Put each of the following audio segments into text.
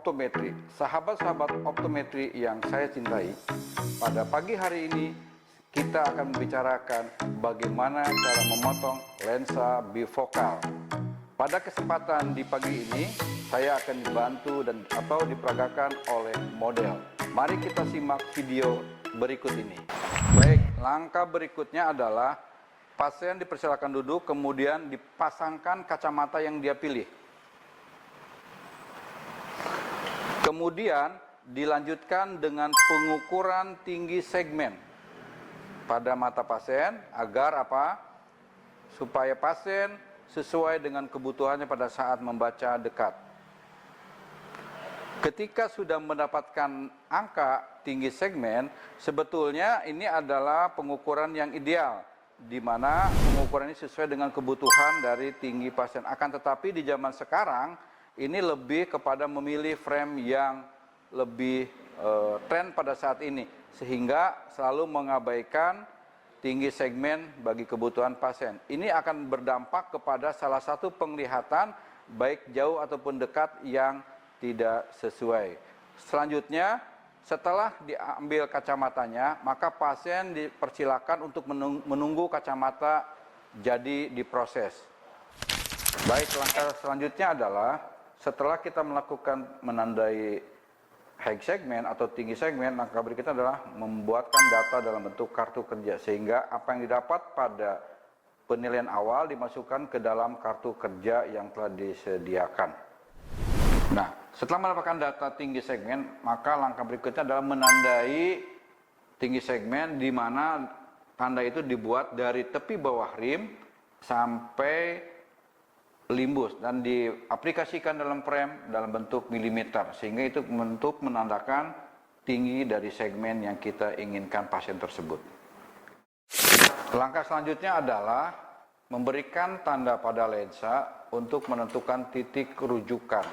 optometri. Sahabat-sahabat optometri yang saya cintai, pada pagi hari ini kita akan membicarakan bagaimana cara memotong lensa bifokal. Pada kesempatan di pagi ini, saya akan dibantu atau diperagakan oleh model. Mari kita simak video berikut ini. Baik, langkah berikutnya adalah pasien dipersilakan duduk, kemudian dipasangkan kacamata yang dia pilih. Kemudian dilanjutkan dengan pengukuran tinggi segmen pada mata pasien agar apa? Supaya pasien sesuai dengan kebutuhannya pada saat membaca dekat. Ketika sudah mendapatkan angka tinggi segmen, sebetulnya ini adalah pengukuran yang ideal, di mana pengukuran ini sesuai dengan kebutuhan dari tinggi pasien. Akan tetapi di zaman sekarang, ini lebih kepada memilih frame yang lebih tren pada saat ini, sehingga selalu mengabaikan tinggi segmen bagi kebutuhan pasien. Ini akan berdampak kepada salah satu penglihatan baik jauh ataupun dekat yang tidak sesuai. Selanjutnya, setelah diambil kacamatanya, maka pasien dipersilakan untuk menunggu kacamata jadi diproses. Baik, langkah selanjutnya adalah setelah kita melakukan menandai high segmen atau tinggi segmen, langkah berikutnya adalah membuatkan data dalam bentuk kartu kerja, sehingga apa yang didapat pada penilaian awal dimasukkan ke dalam kartu kerja yang telah disediakan. Nah, setelah mendapatkan data tinggi segmen, maka langkah berikutnya adalah menandai tinggi segmen, di mana tanda itu dibuat dari tepi bawah rim sampai limbus dan diaplikasikan dalam frame dalam bentuk milimeter, sehingga itu bentuk menandakan tinggi dari segmen yang kita inginkan pasien tersebut. Langkah selanjutnya adalah memberikan tanda pada lensa untuk menentukan titik rujukan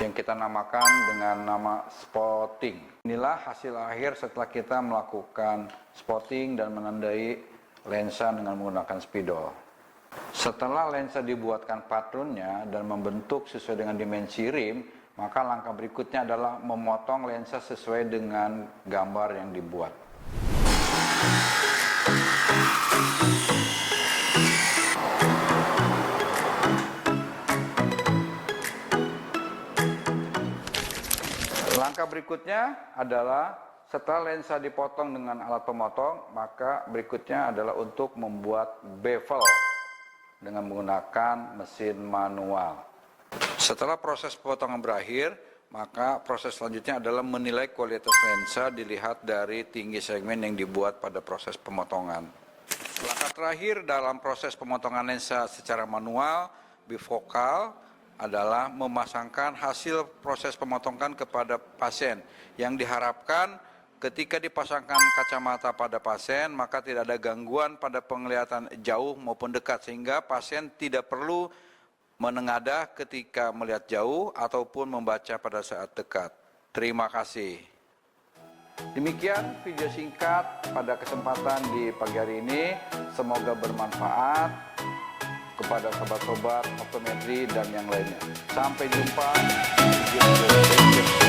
yang kita namakan dengan nama spotting. Inilah hasil akhir setelah kita melakukan spotting dan menandai lensa dengan menggunakan spidol. Setelah lensa dibuatkan patronnya dan membentuk sesuai dengan dimensi rim, maka langkah berikutnya adalah memotong lensa sesuai dengan gambar yang dibuat. Langkah berikutnya adalah setelah lensa dipotong dengan alat pemotong, maka berikutnya adalah untuk membuat bevel dengan menggunakan mesin manual. Setelah proses pemotongan berakhir, maka proses selanjutnya adalah menilai kualitas lensa dilihat dari tinggi segmen yang dibuat pada proses pemotongan. Langkah terakhir dalam proses pemotongan lensa secara manual bifokal adalah memasangkan hasil proses pemotongan kepada pasien, yang diharapkan ketika dipasangkan kacamata pada pasien, maka tidak ada gangguan pada penglihatan jauh maupun dekat, sehingga pasien tidak perlu menengadah ketika melihat jauh ataupun membaca pada saat dekat. Terima kasih. Demikian video singkat pada kesempatan di pagi hari ini. Semoga bermanfaat kepada sobat-sobat optometri dan yang lainnya. Sampai jumpa di video berikutnya.